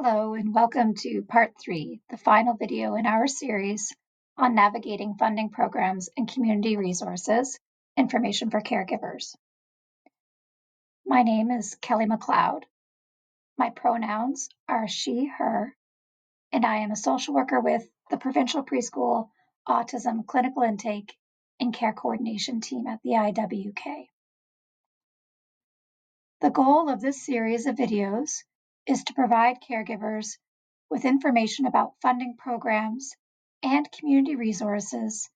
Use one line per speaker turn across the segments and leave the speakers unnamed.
Hello and welcome to part 3, the final video in our series on navigating funding programs and community resources, information for caregivers. My name is Kelly McLeod. My pronouns are she, her, and I am a social worker with the Provincial Preschool Autism Clinical Intake and Care Coordination Team at the IWK. The goal of this series of videos is to provide caregivers with information about funding programs and community resources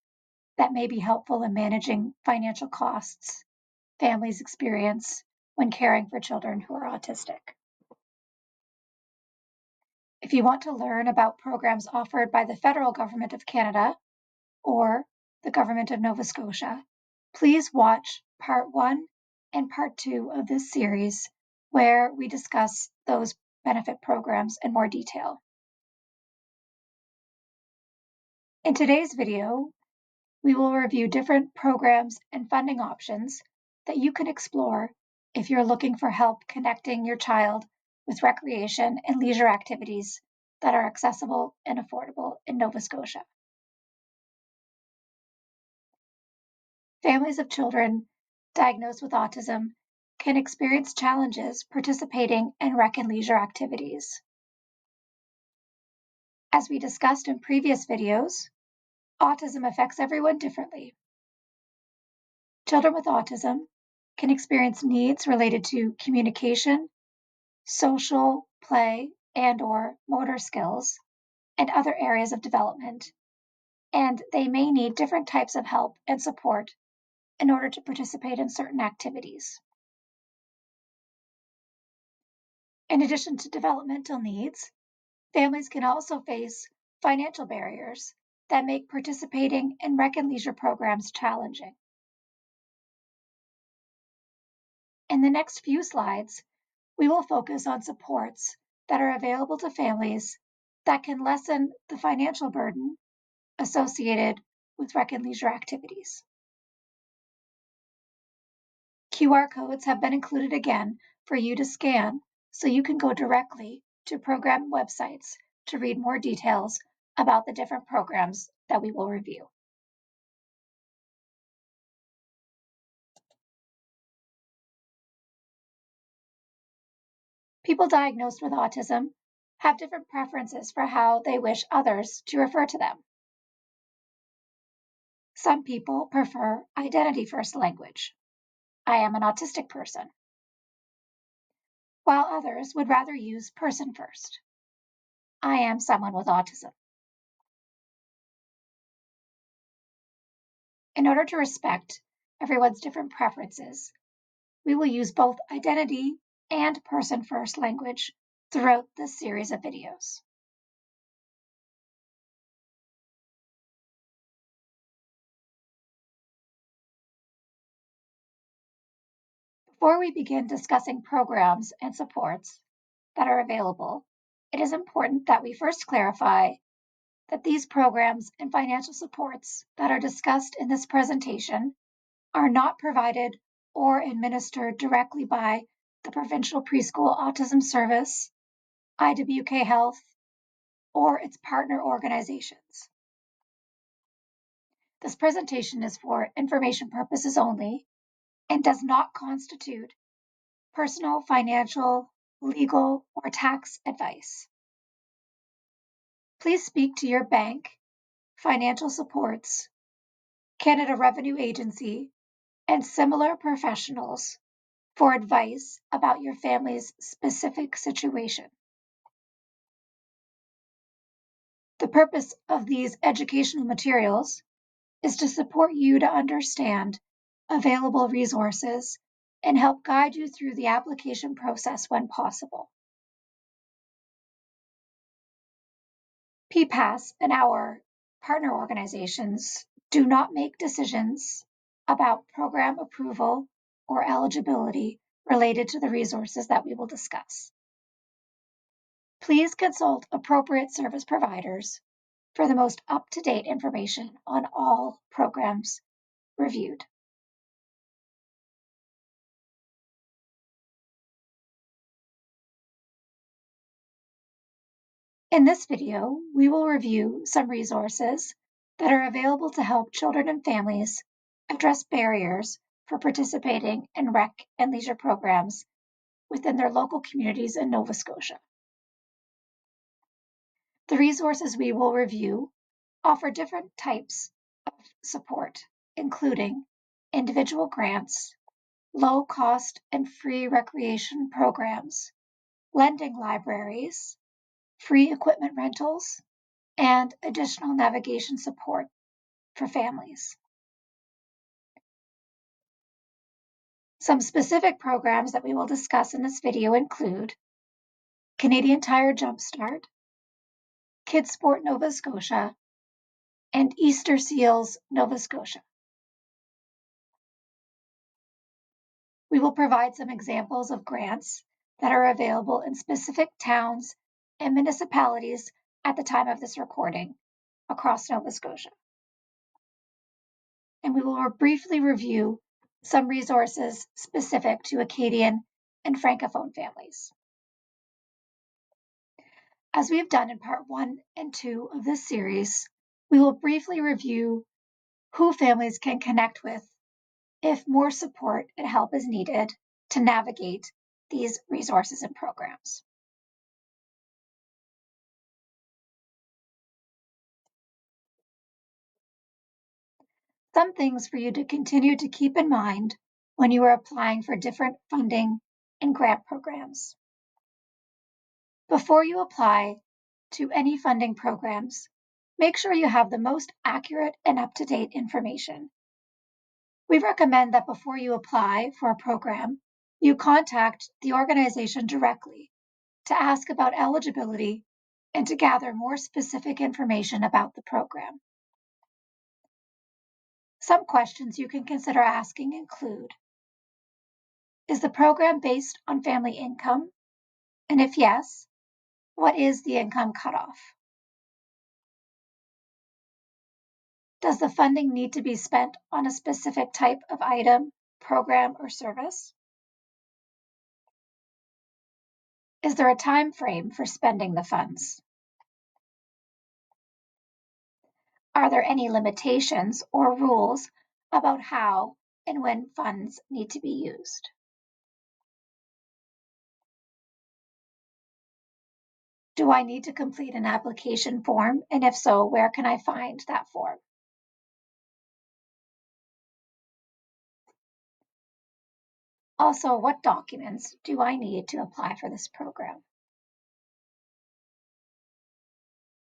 that may be helpful in managing financial costs families experience when caring for children who are autistic. If you want to learn about programs offered by the Federal Government of Canada or the Government of Nova Scotia, please watch Part 1 and Part 2 of this series, where we discuss those benefit programs in more detail. In today's video, we will review different programs and funding options that you can explore if you're looking for help connecting your child with recreation and leisure activities that are accessible and affordable in Nova Scotia. Families of children diagnosed with autism can experience challenges participating in rec and leisure activities. As we discussed in previous videos, autism affects everyone differently. Children with autism can experience needs related to communication, social, play, and/or motor skills, and other areas of development, and they may need different types of help and support in order to participate in certain activities. In addition to developmental needs, families can also face financial barriers that make participating in rec and leisure programs challenging. In the next few slides, we will focus on supports that are available to families that can lessen the financial burden associated with rec and leisure activities. QR codes have been included again for you to scan so you can go directly to program websites to read more details about the different programs that we will review. People diagnosed with autism have different preferences for how they wish others to refer to them. Some people prefer identity-first language. I am an autistic person. While others would rather use person first. I am someone with autism. In order to respect everyone's different preferences, we will use both identity and person first language throughout this series of videos. Before we begin discussing programs and supports that are available, it is important that we first clarify that these programs and financial supports that are discussed in this presentation are not provided or administered directly by the Provincial Preschool Autism Service, IWK Health, or its partner organizations. This presentation is for information purposes only and does not constitute personal, financial, legal, or tax advice. Please speak to your bank, financial supports, Canada Revenue Agency, and similar professionals for advice about your family's specific situation. The purpose of these educational materials is to support you to understand available resources and help guide you through the application process when possible. PPAS and our partner organizations do not make decisions about program approval or eligibility related to the resources that we will discuss. Please consult appropriate service providers for the most up-to-date information on all programs reviewed. In this video, we will review some resources that are available to help children and families address barriers for participating in rec and leisure programs within their local communities in Nova Scotia. The resources we will review offer different types of support, including individual grants, low-cost and free recreation programs, lending libraries, free equipment rentals, and additional navigation support for families. Some specific programs that we will discuss in this video include Canadian Tire Jumpstart, Kids Sport Nova Scotia, and Easter Seals Nova Scotia. We will provide some examples of grants that are available in specific towns and municipalities at the time of this recording across Nova Scotia. And we will briefly review some resources specific to Acadian and Francophone families. As we have done in part 1 and 2 of this series, we will briefly review who families can connect with if more support and help is needed to navigate these resources and programs. Some things for you to continue to keep in mind when you are applying for different funding and grant programs. Before you apply to any funding programs, make sure you have the most accurate and up-to-date information. We recommend that before you apply for a program, you contact the organization directly to ask about eligibility and to gather more specific information about the program. Some questions you can consider asking include, is the program based on family income? And if yes, what is the income cutoff? Does the funding need to be spent on a specific type of item, program, or service? Is there a time frame for spending the funds? Are there any limitations or rules about how and when funds need to be used? Do I need to complete an application form? And if so, where can I find that form? Also, what documents do I need to apply for this program?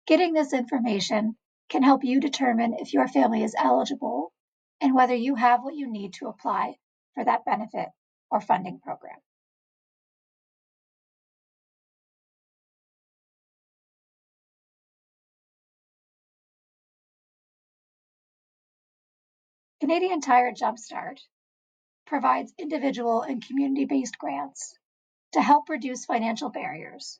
Getting this information can help you determine if your family is eligible and whether you have what you need to apply for that benefit or funding program. Canadian Tire Jumpstart provides individual and community-based grants to help reduce financial barriers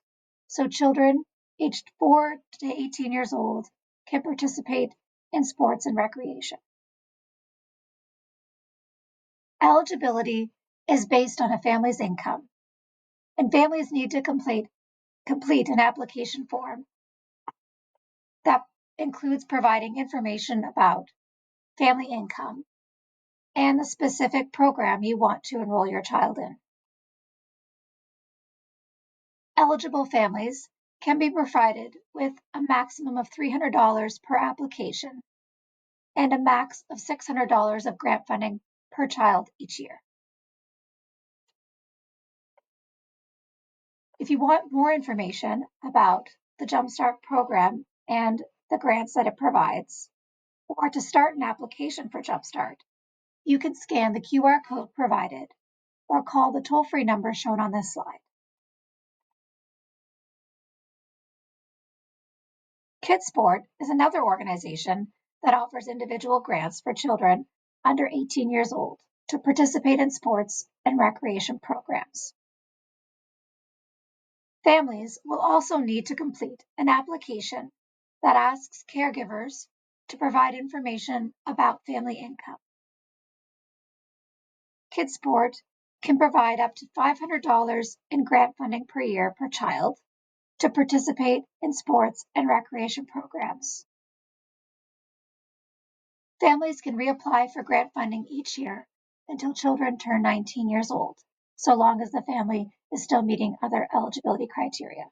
so children aged 4 to 18 years old can participate in sports and recreation. Eligibility is based on a family's income, and families need to complete an application form that includes providing information about family income and the specific program you want to enroll your child in. Eligible families can be provided with a maximum of $300 per application and a max of $600 of grant funding per child each year. If you want more information about the Jumpstart program and the grants that it provides, or to start an application for Jumpstart, you can scan the QR code provided or call the toll-free number shown on this slide. Kids Sport is another organization that offers individual grants for children under 18 years old to participate in sports and recreation programs. Families will also need to complete an application that asks caregivers to provide information about family income. Kids Sport can provide up to $500 in grant funding per year per child to participate in sports and recreation programs. Families can reapply for grant funding each year until children turn 19 years old, so long as the family is still meeting other eligibility criteria.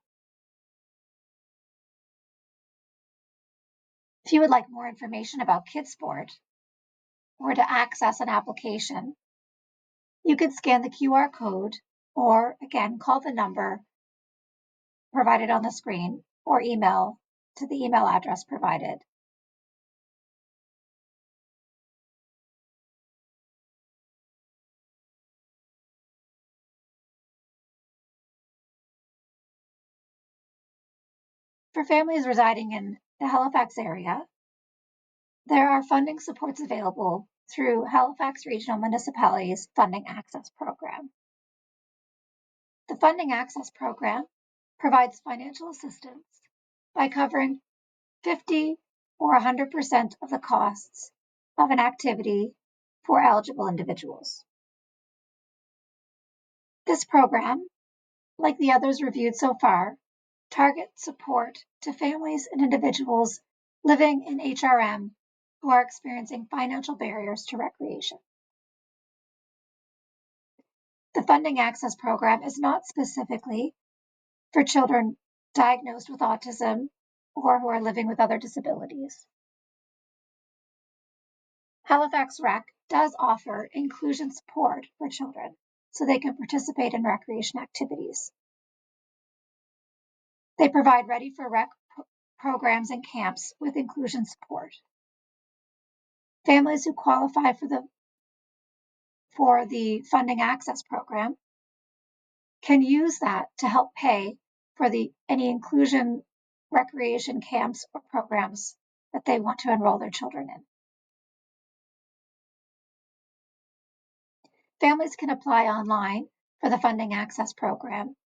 If you would like more information about Kids Sport or to access an application, you can scan the QR code or, again, call the number provided on the screen or email to the email address provided. For families residing in the Halifax area, there are funding supports available through Halifax Regional Municipality's Funding Access Program. The Funding Access Program provides financial assistance by covering 50 or 100% of the costs of an activity for eligible individuals. This program, like the others reviewed so far, targets support to families and individuals living in HRM who are experiencing financial barriers to recreation. The Funding Access Program is not specifically for children diagnosed with autism or who are living with other disabilities. Halifax Rec does offer inclusion support for children so they can participate in recreation activities. They provide Ready for Rec programs and camps with inclusion support. Families who qualify for the Funding Access Program can use that to help pay for any inclusion recreation camps or programs that they want to enroll their children in. Families can apply online for the Funding Access Program,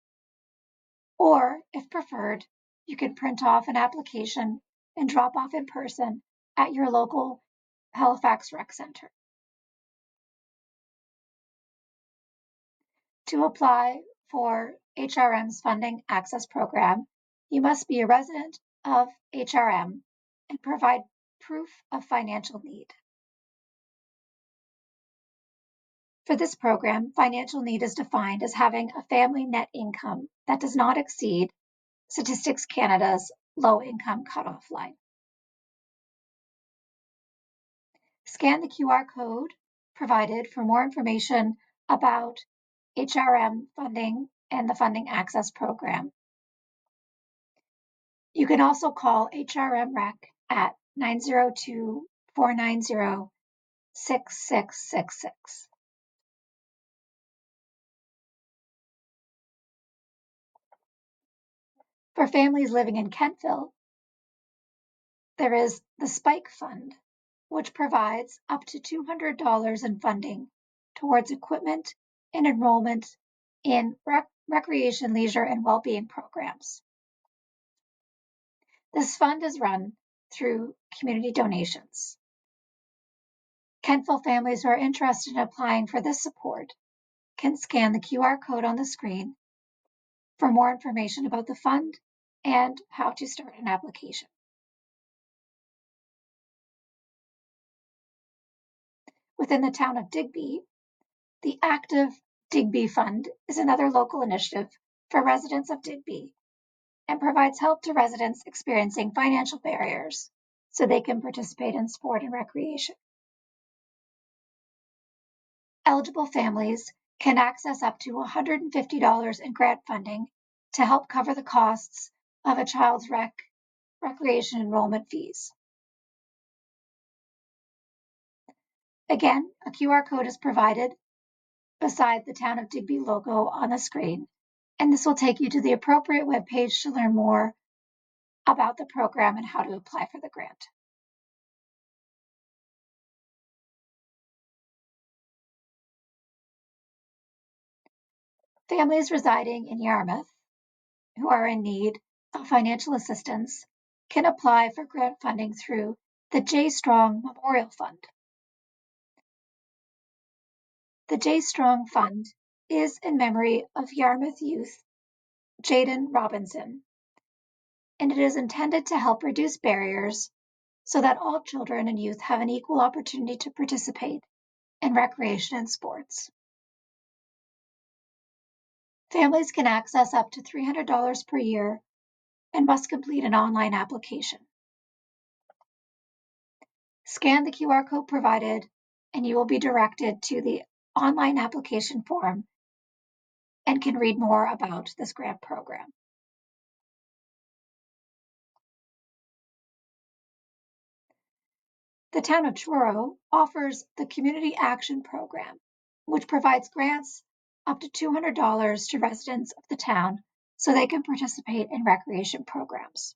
or if preferred, you can print off an application and drop off in person at your local Halifax Rec Center. To apply for HRM's Funding Access Program, you must be a resident of HRM and provide proof of financial need. For this program, financial need is defined as having a family net income that does not exceed Statistics Canada's low income cutoff line. Scan the QR code provided for more information about HRM funding and the Funding Access Program. You can also call HRM Rec at 902-490-6666. For families living in Kentville, there is the Spike Fund, which provides up to $200 in funding towards equipment and enrollment in recreation, leisure, and well-being programs. This fund is run through community donations. Kentville families who are interested in applying for this support can scan the QR code on the screen for more information about the fund and how to start an application. Within the town of Digby, the Active Digby Fund is another local initiative for residents of Digby and provides help to residents experiencing financial barriers so they can participate in sport and recreation. Eligible families can access up to $150 in grant funding to help cover the costs of a child's recreation enrollment fees. Again, a QR code is provided beside the Town of Digby logo on the screen, and this will take you to the appropriate webpage to learn more about the program and how to apply for the grant. Families residing in Yarmouth who are in need of financial assistance can apply for grant funding through the J. Strong Memorial Fund. The J. Strong Fund is in memory of Yarmouth youth Jaden Robinson, and it is intended to help reduce barriers so that all children and youth have an equal opportunity to participate in recreation and sports. Families can access up to $300 per year and must complete an online application. Scan the QR code provided, and you will be directed to the online application form and can read more about this grant program. The town of Truro offers the Community Action Program, which provides grants up to $200 to residents of the town so they can participate in recreation programs.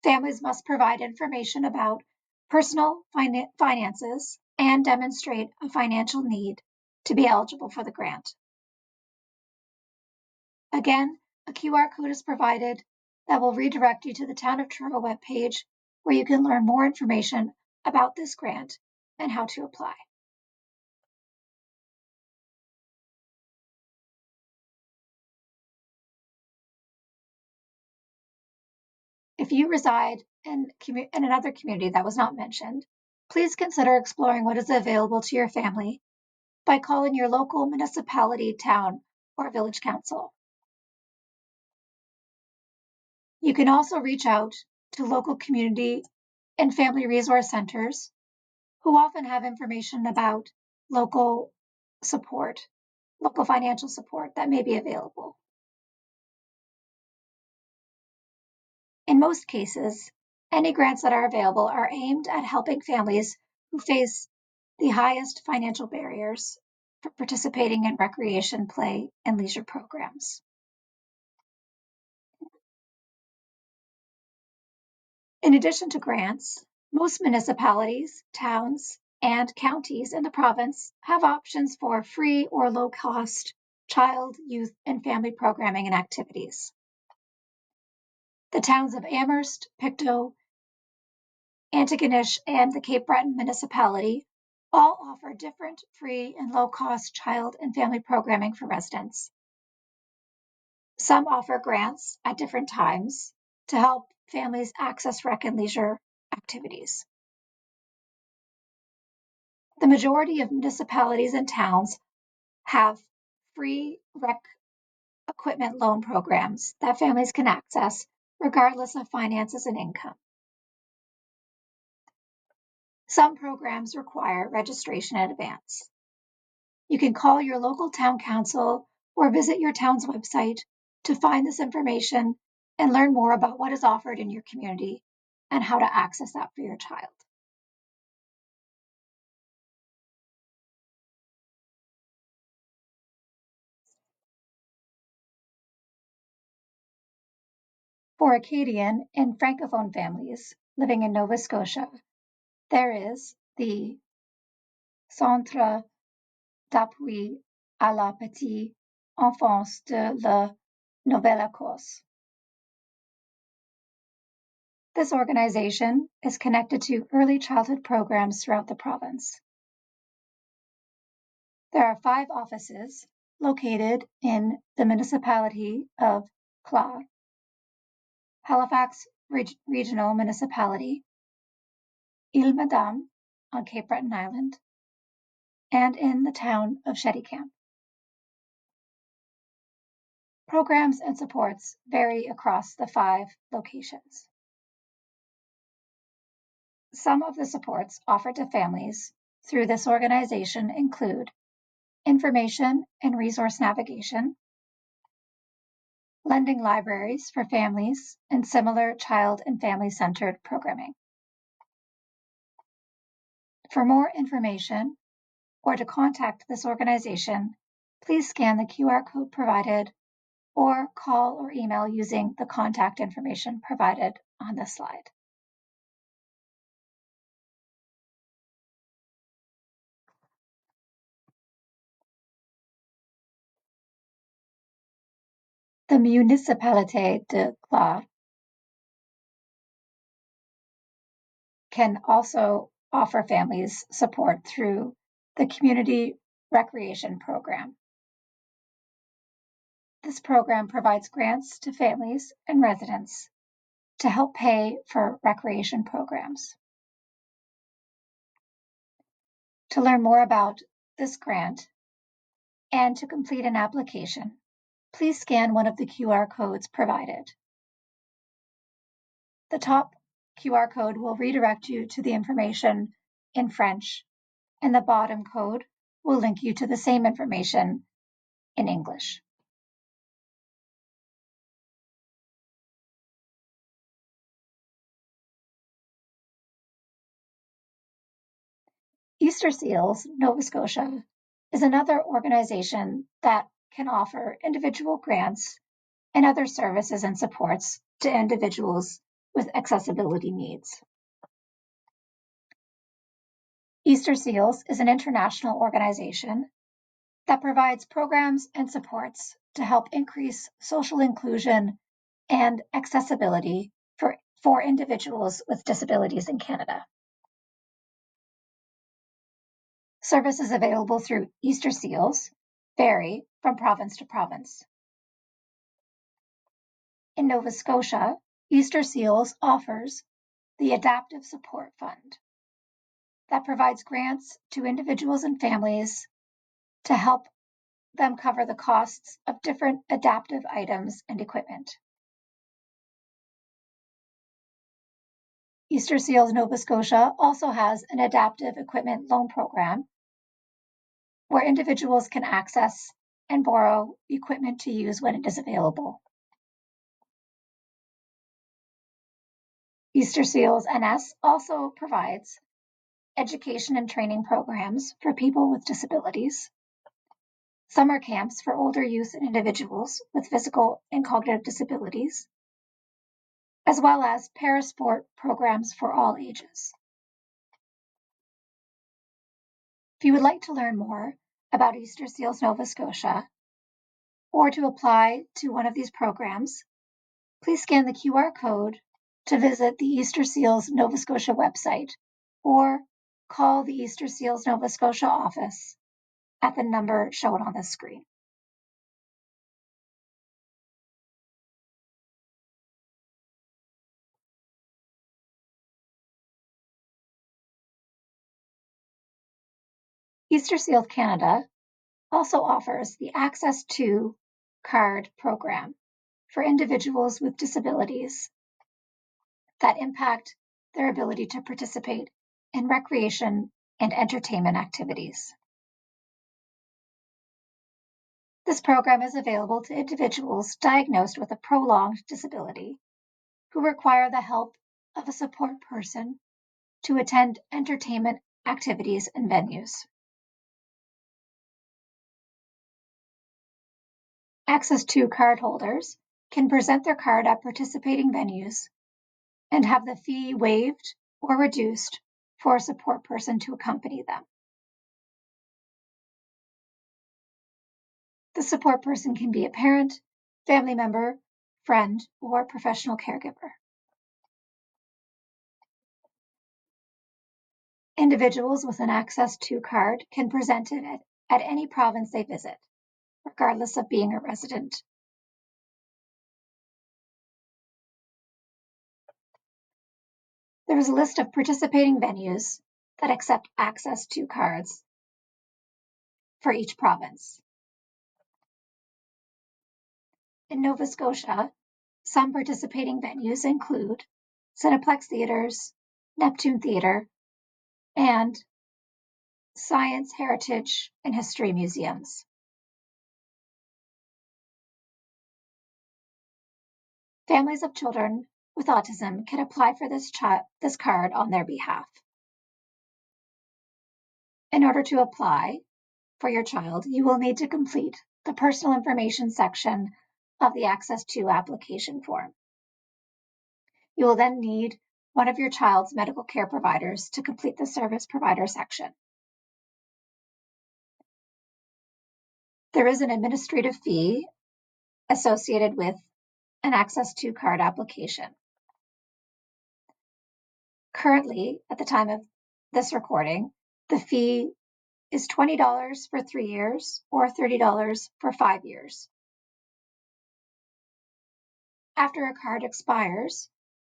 Families must provide information about personal finances and demonstrate a financial need to be eligible for the grant. Again, a QR code is provided that will redirect you to the Town of Truro webpage where you can learn more information about this grant and how to apply. If you reside in another community that was not mentioned, please consider exploring what is available to your family by calling your local municipality, town, or village council. You can also reach out to local community and family resource centers who often have information about local support, local financial support that may be available. In most cases, any grants that are available are aimed at helping families who face the highest financial barriers for participating in recreation, play, and leisure programs. In addition to grants, most municipalities, towns, and counties in the province have options for free or low-cost child, youth, and family programming and activities. The towns of Amherst, Pictou, Antigonish, and the Cape Breton municipality all offer different free and low-cost child and family programming for residents. Some offer grants at different times to help families access rec and leisure activities. The majority of municipalities and towns have free rec equipment loan programs that families can access regardless of finances and income. Some programs require registration in advance. You can call your local town council or visit your town's website to find this information and learn more about what is offered in your community and how to access that for your child. For Acadian and Francophone families living in Nova Scotia, there is the Centre d'appui à la petite enfance de la Nouvelle-Écosse. This organization is connected to early childhood programs throughout the province. There are 5 offices located in the municipality of Clah, Halifax Regional Municipality, Île-Madame on Cape Breton Island, and in the town of Cheticamp. Programs and supports vary across the 5 locations. Some of the supports offered to families through this organization include information and resource navigation, lending libraries for families, and similar child and family-centered programming. For more information or to contact this organization, please scan the QR code provided or call or email using the contact information provided on this slide. The Municipalité de Clah can also offer families support through the Community Recreation Program. This program provides grants to families and residents to help pay for recreation programs. To learn more about this grant and to complete an application, please scan one of the QR codes provided. The top QR code will redirect you to the information in French, and the bottom code will link you to the same information in English. Easter Seals Nova Scotia is another organization that can offer individual grants and other services and supports to individuals with accessibility needs. Easter Seals is an international organization that provides programs and supports to help increase social inclusion and accessibility for individuals with disabilities in Canada. Services available through Easter Seals vary from province to province. In Nova Scotia, Easter Seals offers the Adaptive Support Fund that provides grants to individuals and families to help them cover the costs of different adaptive items and equipment. Easter Seals Nova Scotia also has an adaptive equipment loan program where individuals can access and borrow equipment to use when it is available. Easter Seals NS also provides education and training programs for people with disabilities, summer camps for older youth and individuals with physical and cognitive disabilities, as well as parasport programs for all ages. If you would like to learn more about Easter Seals Nova Scotia or to apply to one of these programs, please scan the QR code to visit the Easter Seals Nova Scotia website or call the Easter Seals Nova Scotia office at the number shown on the screen. Easter Seals Canada also offers the Access To card program for individuals with disabilities that impact their ability to participate in recreation and entertainment activities. This program is available to individuals diagnosed with a prolonged disability who require the help of a support person to attend entertainment activities and venues. Access To cardholders can present their card at participating venues and have the fee waived or reduced for a support person to accompany them. The support person can be a parent, family member, friend, or professional caregiver. Individuals with an Access To card can present it at any province they visit, regardless of being a resident. There is a list of participating venues that accept Access To cards for each province. In Nova Scotia, some participating venues include Cineplex Theatres, Neptune Theatre, and Science, Heritage, and History museums. Families of children with autism can apply for this card on their behalf. In order to apply for your child, you will need to complete the personal information section of the Access To application form. You will then need one of your child's medical care providers to complete the service provider section. There is an administrative fee associated with an Access To card application. Currently, at the time of this recording, the fee is $20 for 3 years or $30 for 5 years. After a card expires,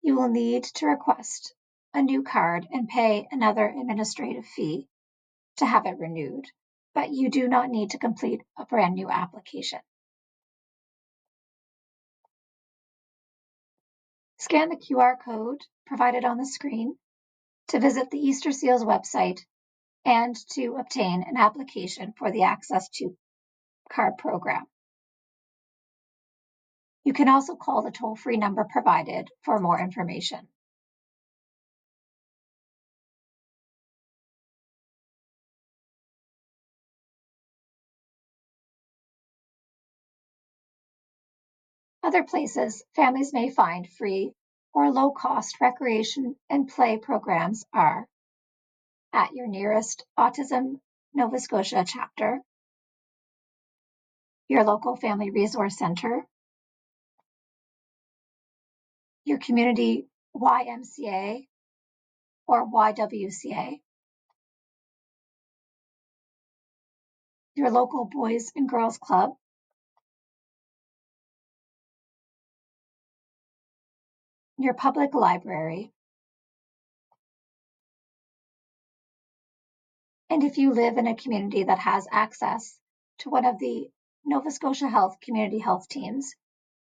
you will need to request a new card and pay another administrative fee to have it renewed, but you do not need to complete a brand new application. Scan the QR code provided on the screen to visit the Easter Seals website and to obtain an application for the Access to Card program. You can also call the toll-free number provided for more information. Other places families may find free or low-cost recreation and play programs are at your nearest Autism Nova Scotia chapter, your local family resource center, your community YMCA or YWCA, your local Boys and Girls Club, your public library, and if you live in a community that has access to one of the Nova Scotia Health community health teams,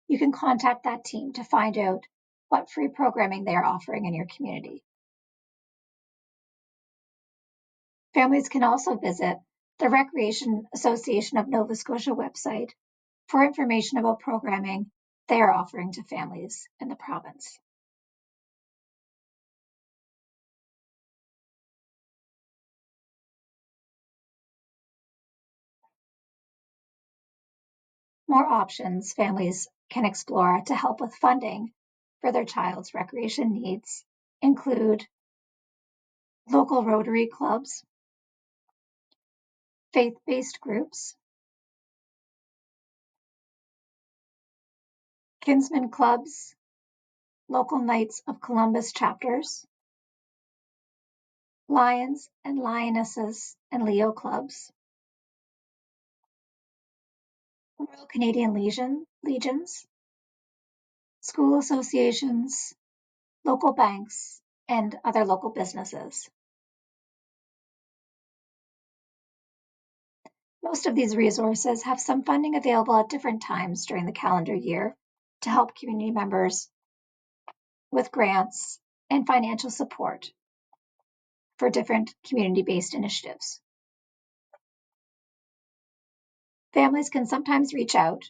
you can contact that team to find out what free programming they are offering in your community. Families can also visit the Recreation Association of Nova Scotia website for information about programming they are offering to families in the province. More options families can explore to help with funding for their child's recreation needs include local Rotary clubs, faith-based groups, kinsmen clubs, local Knights of Columbus chapters, Lions and Lionesses and Leo clubs, Royal Canadian Legions, school associations, local banks, and other local businesses. Most of these resources have some funding available at different times during the calendar year to help community members with grants and financial support for different community-based initiatives. Families can sometimes reach out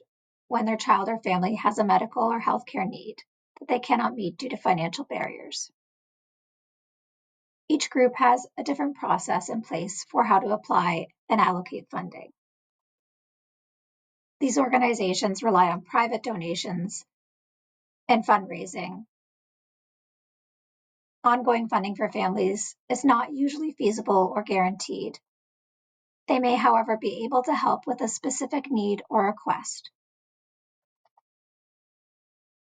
when their child or family has a medical or healthcare need that they cannot meet due to financial barriers. Each group has a different process in place for how to apply and allocate funding. These organizations rely on private donations and fundraising. Ongoing funding for families is not usually feasible or guaranteed. They may, however, be able to help with a specific need or request.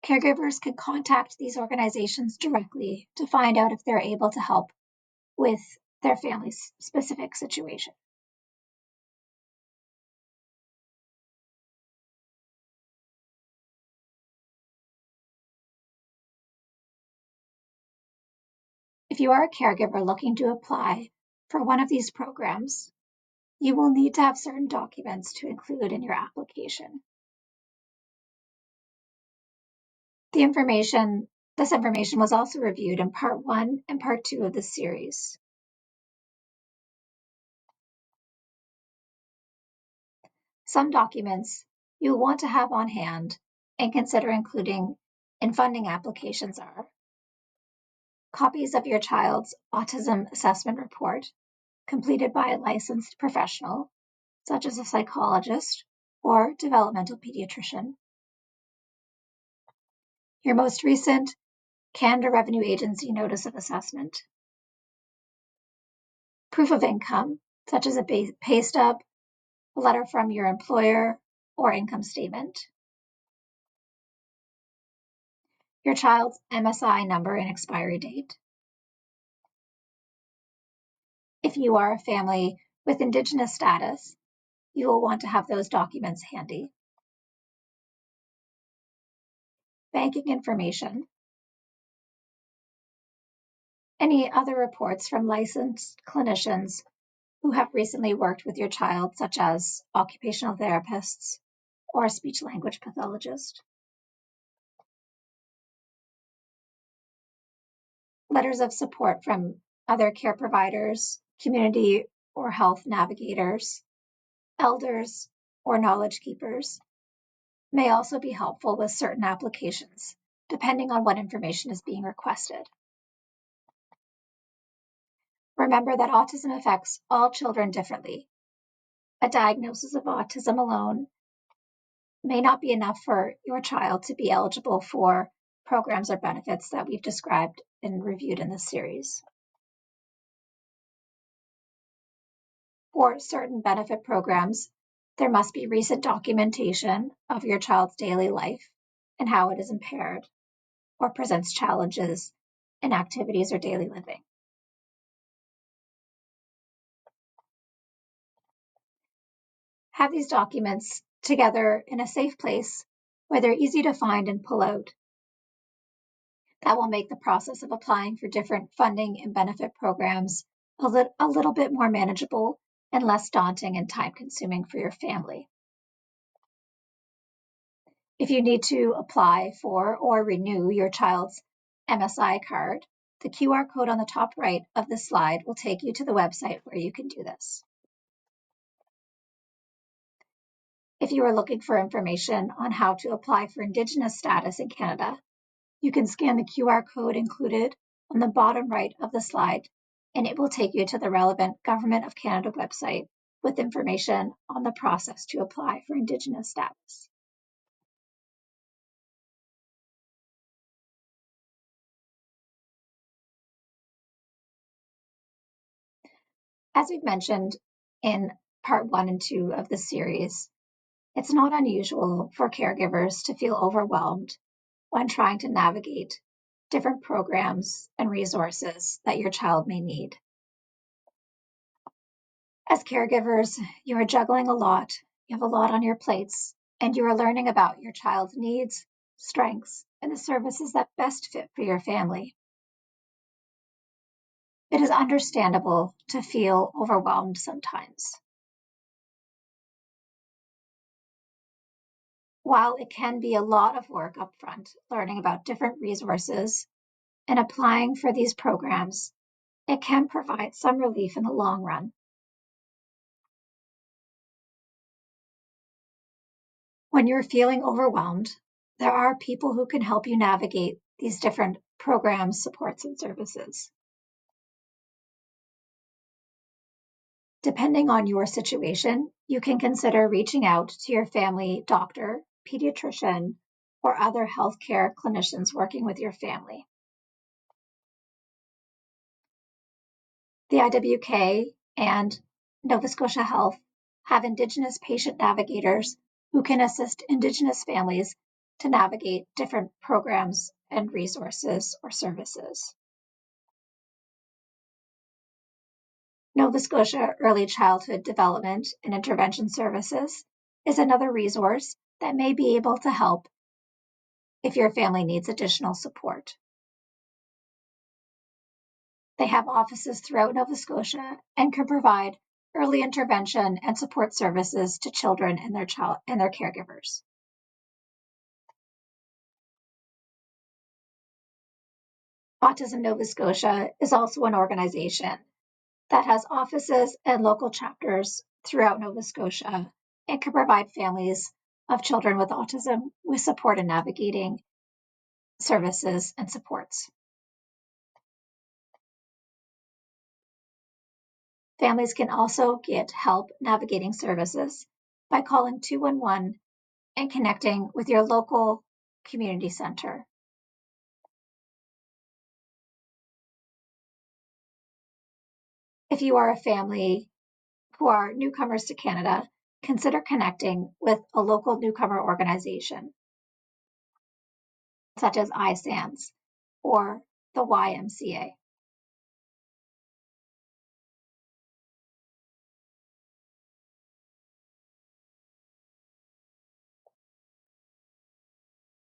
Caregivers can contact these organizations directly to find out if they're able to help with their family's specific situation. If you are a caregiver looking to apply for one of these programs, you will need to have certain documents to include in your application. This information was also reviewed in Part 1 and Part 2 of this series. Some documents you'll want to have on hand and consider including in funding applications are copies of your child's autism assessment report completed by a licensed professional, such as a psychologist or developmental pediatrician, your most recent Canada Revenue Agency Notice of Assessment, proof of income, such as a pay stub, a letter from your employer, or income statement, your child's MSI number and expiry date. If you are a family with Indigenous status, you will want to have those documents handy. banking information, any other reports from licensed clinicians who have recently worked with your child, such as occupational therapists or a speech language pathologist. Letters of support from other care providers, community or health navigators, elders, or knowledge keepers may also be helpful with certain applications, depending on what information is being requested. Remember that autism affects all children differently. A diagnosis of autism alone may not be enough for your child to be eligible for programs or benefits that we've described and reviewed in this series. For certain benefit programs, there must be recent documentation of your child's daily life and how it is impaired or presents challenges in activities or daily living. Have these documents together in a safe place where they're easy to find and pull out. That will make the process of applying for different funding and benefit programs a little bit more manageable and less daunting and time-consuming for your family. If you need to apply for or renew your child's MSI card, the QR code on the top right of the slide will take you to the website where you can do this. If you are looking for information on how to apply for Indigenous status in Canada, you can scan the QR code included on the bottom right of the slide, and it will take you to the relevant Government of Canada website with information on the process to apply for Indigenous status. As we've mentioned in part 1 and 2 of the series, it's not unusual for caregivers to feel overwhelmed when trying to navigate different programs and resources that your child may need. As caregivers, you are juggling a lot, you have a lot on your plates, and you are learning about your child's needs, strengths, and the services that best fit for your family. It is understandable to feel overwhelmed sometimes. While it can be a lot of work upfront, learning about different resources and applying for these programs, it can provide some relief in the long run. When you're feeling overwhelmed, there are people who can help you navigate these different programs, supports, and services. Depending on your situation, you can consider reaching out to your family doctor, pediatrician, or other healthcare clinicians working with your family. The IWK and Nova Scotia Health have Indigenous patient navigators who can assist Indigenous families to navigate different programs and resources or services. Nova Scotia Early Childhood Development and Intervention Services is another resource that may be able to help if your family needs additional support. They have offices throughout Nova Scotia and can provide early intervention and support services to children and their caregivers. Autism Nova Scotia is also an organization that has offices and local chapters throughout Nova Scotia and can provide families of children with autism with support in navigating services and supports. Families can also get help navigating services by calling 211 and connecting with your local community center. If you are a family who are newcomers to Canada, consider connecting with a local newcomer organization, such as iSANS or the YMCA.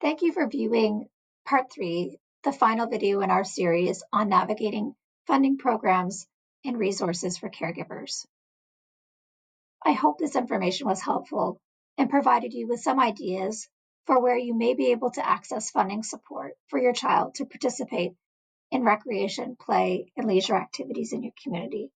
Thank you for viewing part 3, the final video in our series on navigating funding programs and resources for caregivers. I hope this information was helpful and provided you with some ideas for where you may be able to access funding support for your child to participate in recreation, play, and leisure activities in your community.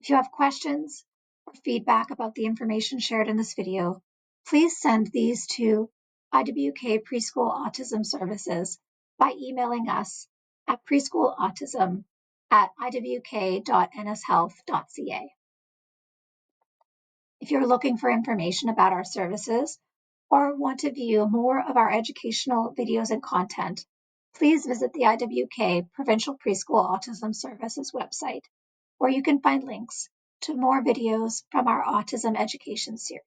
If you have questions or feedback about the information shared in this video, please send these to IWK Preschool Autism Services by emailing us at preschoolautism@iwk.nshealth.ca. If you're looking for information about our services or want to view more of our educational videos and content, please visit the IWK Provincial Preschool Autism Services website, where you can find links to more videos from our autism education series.